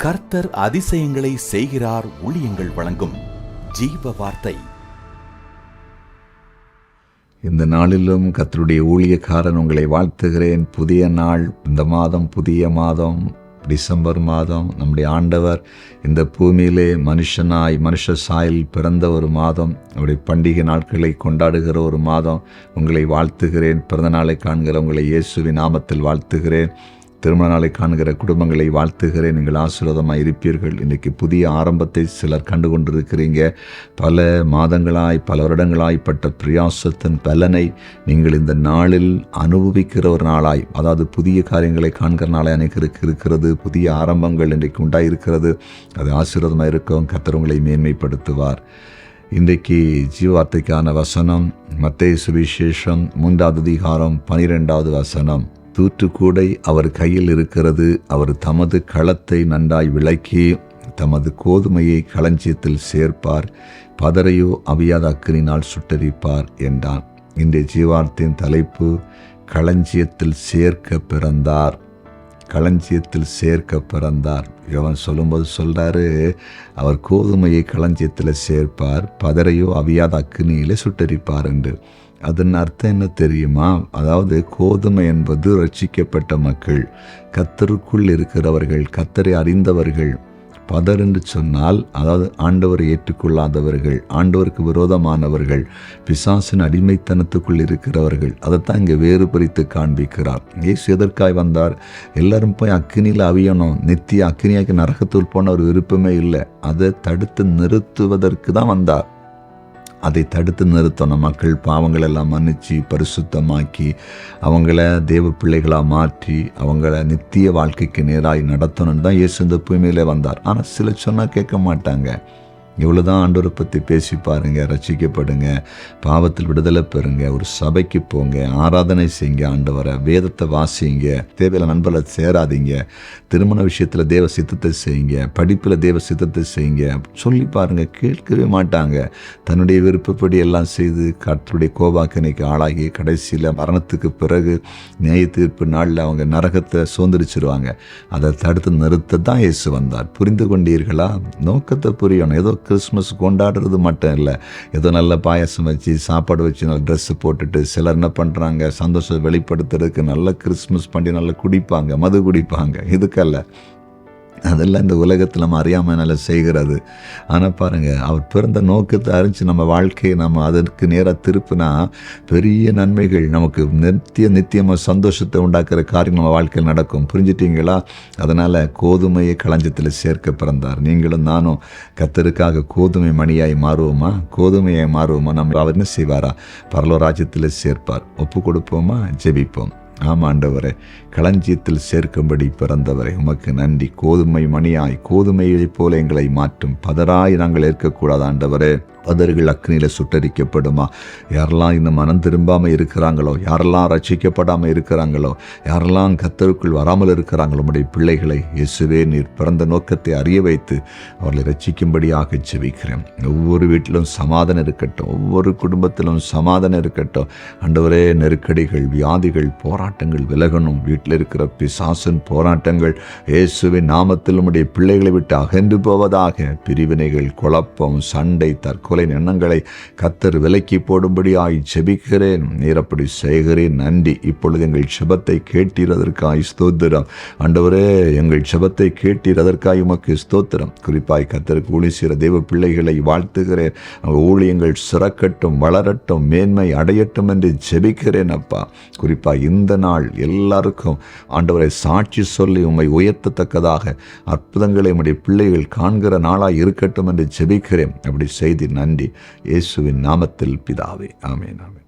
கர்த்தர் அதிசயங்களை செய்கிறார். ஊழியங்கள் வழங்கும் ஜீவ வார்த்தை. இந்த நாளிலும் கர்த்தருடைய ஊழியக்காரன் உங்களை வாழ்த்துகிறேன். புதிய நாள், இந்த மாதம் புதிய மாதம், டிசம்பர் மாதம். நம்முடைய ஆண்டவர் இந்த பூமியிலே மனுஷ சாயல் பிறந்த ஒரு மாதம். அவருடைய பண்டிகை நாட்களை கொண்டாடுகிற ஒரு மாதம். உங்களை வாழ்த்துகிறேன். பிறந்த நாளை காண்கிற உங்களை இயேசுவின் நாமத்தில் வாழ்த்துகிறேன். திருமண நாளை காண்கிற குடும்பங்களை வாழ்த்துகிறேன். நீங்கள் ஆசீர்வாதமாக இருப்பீர்கள். இன்றைக்கி புதிய ஆரம்பத்தை சிலர் கண்டுகொண்டிருக்கிறீங்க. பல மாதங்களாய், பல வருடங்களாய்ப்பட்ட பிரயாசத்தின் பலனை நீங்கள் இந்த நாளில் அனுபவிக்கிற ஒரு நாளாய், அதாவது புதிய காரியங்களை காண்கிற நாளாய் அனைவருக்கு இருக்கிறது. புதிய ஆரம்பங்கள் இன்றைக்கு உண்டாயிருக்கிறது. அது ஆசீர்வாதமாக இருக்கும். கர்த்தர் உங்களை மேன்மைப்படுத்துவார். இன்றைக்கு ஜீவார்த்தைக்கான வசனம் மத்தேயு சுவிசேஷம் 3வது அதிகாரம் 12வது வசனம். தூற்றுக்கூடை அவர் கையில் இருக்கிறது. அவர் தமது களத்தை நன்றாய் விளக்கி தமது கோதுமையை களஞ்சியத்தில் சேர்ப்பார். பதரையோ அவியாத அக்கினினால் சுட்டரிப்பார் என்றான். இன்றைய ஜீவார்த்தையின் தலைப்பு களஞ்சியத்தில் சேர்க்க பிறந்தார். களஞ்சியத்தில் சேர்க்க பிறந்தார். இவன் சொல்லும்போது சொல்கிறாரு, அவர் கோதுமையை களஞ்சியத்தில் சேர்ப்பார், பதரையோ அவியாத அக்கினியிலே சுட்டரிப்பார் என்று. அதன் அர்த்தம் என்ன தெரியுமா? அதாவது கோதுமை என்பது ரட்சிக்கப்பட்ட மக்கள், கர்த்தருக்குள் இருக்கிறவர்கள், கர்த்தரை அறிந்தவர்கள். பதர் என்று சொன்னால் அதாவது ஆண்டவரை ஏற்றுக்கொள்ளாதவர்கள், ஆண்டவருக்கு விரோதமானவர்கள், பிசாசின் அடிமைத்தனத்துக்குள் இருக்கிறவர்கள். அதைத்தான் இங்கே வேறுபடுத்தி காண்பிக்கிறார். இயேசு எதற்காய் வந்தார்? எல்லாரும் போய் அக்கினியில் அவியணும், நித்திய அக்கினியாக்கி நரகத்துள் போன ஒரு விருப்பமே இல்லை. அதை தடுத்து நிறுத்துவதற்கு தான் வந்தார். அதை தடுத்து நிறுத்தணும். மக்கள் பாவங்கள் எல்லாம் மன்னிச்சு பரிசுத்தமாக்கி அவங்கள தேவ பிள்ளைகளாக மாற்றி அவங்கள நித்திய வாழ்க்கைக்கு நேராக நடத்தணும்னு தான் இயேசு இந்த பூமியிலே வந்தார். ஆனால் சில சொன்னால் கேட்க மாட்டாங்க. இவ்வளோதான் ஆண்டவரை பற்றி பேசி பாருங்க, ரட்சிக்கப்படுங்க, பாவத்தில் விடுதலை பெறுங்க, ஒரு சபைக்கு போங்க, ஆராதனை செய்யுங்க, ஆண்டவரை வேதத்தை வாசிங்க, தேவையில்ல நண்பர்களை சேராதீங்க, திருமண விஷயத்தில் தேவ சித்தத்தை செய்யுங்க, படிப்பில் தேவ சித்தத்தை செய்யுங்க சொல்லி பாருங்க. கேட்கவே மாட்டாங்க. தன்னுடைய விருப்பப்படி எல்லாம் செய்து கர்த்தருடைய கோபாக்கனைக்கு ஆளாகி கடைசியில் மரணத்துக்கு பிறகு நியாய தீர்ப்பு நாளில் அவங்க நரகத்தை சுதந்திரிச்சிருவாங்க. அதை தடுத்து நிறுத்த தான் இயேசு வந்தார். புரிந்து கொண்டீர்களா? நோக்கத்தை புரியணும். ஏதோ கிறிஸ்மஸ் கொண்டாடுறது மட்டும் இல்லை, ஏதோ நல்ல பாயாசம் வச்சு சாப்பாடு வச்சு நல்ல ட்ரெஸ்ஸு போட்டுட்டு சிலர் என்ன பண்ணுறாங்க, சந்தோஷம் வெளிப்படுத்துறதுக்கு நல்ல கிறிஸ்மஸ் பண்டிகை நல்லா குடிப்பாங்க, மது குடிப்பாங்க. இதுக்கல்ல, அதெல்லாம் இந்த உலகத்தில் நம்ம அறியாமல் நல்லா செய்கிறது. ஆனால் பாருங்கள், அவர் பிறந்த நோக்கத்தை அறிஞ்சு நம்ம வாழ்க்கையை நம்ம அதற்கு நேராக திருப்பினா பெரிய நன்மைகள் நமக்கு நித்தியமாக சந்தோஷத்தை உண்டாக்குற காரியம் நம்ம வாழ்க்கையில் நடக்கும். புரிஞ்சிட்டிங்களா? அதனால் கோதுமையை களஞ்சியத்தில் சேர்க்க பிறந்தார். நீங்களும் நானும் கர்த்தருக்காக கோதுமை மணியாய் மாறுவோமா? கோதுமையை மாறுவோமா? நம்ம அவர் என்ன செய்வாரா? பரலோக ராஜ்யத்தில் சேர்ப்பார். ஒப்பு கொடுப்போமா? ஜெபிப்போம். ஆமாம் ஆண்டவரே, களஞ்சியத்தில் சேர்க்கும்படி பிறந்தவரை உமக்கு நன்றி. கோதுமை மணியாய், கோதுமையைப் போல எங்களை மாற்றும். பதராய் நாங்கள் ஏற்கக்கூடாது ஆண்டவரே. பதர்கள் அக்னியில் சுட்டரிக்கப்படுமா? யாரெல்லாம் இந்த மனம் திரும்பாமல் இருக்கிறாங்களோ, யாரெல்லாம் ரட்சிக்கப்படாமல் இருக்கிறாங்களோ, யாரெல்லாம் கர்த்தருக்குள் வராமல் இருக்கிறாங்களோ, உம்முடைய பிள்ளைகளை இயேசுவே நீர் பிறந்த நோக்கத்தை அறிய வைத்து அவர்களை ரட்சிக்கும்படியாக ஜெபிக்கிறேன். ஒவ்வொரு வீட்டிலும் சமாதானம் இருக்கட்டும், ஒவ்வொரு குடும்பத்திலும் சமாதானம் இருக்கட்டும் ஆண்டவரே. நெருக்கடிகள், வியாதிகள், போராட்டங்கள் விலகணும். வீட்டில் இருக்கிற பிசாசின் போராட்டங்கள் இயேசுவின் நாமத்தில் உம்முடைய பிள்ளைகளை விட்டு அகன்று போவதாக. பிரிவினைகள், குழப்பம், சண்டை, தற்கொலை எண்ணங்களை கர்த்தர் விலக்கி போடும்படியாய் ஜெபிக்கிறேன். நீர் அப்படி செய்கிறேன். நன்றி. இப்பொழுது எங்கள் ஜெபத்தை கேட்டீர், அதற்காய் ஸ்தோத்திரம் ஆண்டவரே. எங்கள் ஜெபத்தை கேட்டீர், அதற்காய் உமக்கு ஸ்தோத்திரம். குறிப்பாய் கர்த்தருக்கு ஊழியம் செய்கிற தேவ பிள்ளைகளை வாழ்த்துகிறேன். அவங்க ஊழியங்கள் சிறக்கட்டும், வளரட்டும், மேன்மை அடையட்டும் என்று ஜெபிக்கிறேன் அப்பா. குறிப்பாக இந்த நாள் எல்லாருக்கும் ஆண்டவரை சாட்சி சொல்லி உம்மை உயர்த்தத்தக்கதாக அற்புதங்களை உம்முடைய பிள்ளைகள் காண்கிற நாளாய் இருக்கட்டும் என்று ஜெபிக்கிறேன். அப்படி செய்தி நன்றி. இயேசுவின் நாமத்தில் பிதாவே. ஆமென், ஆமென்.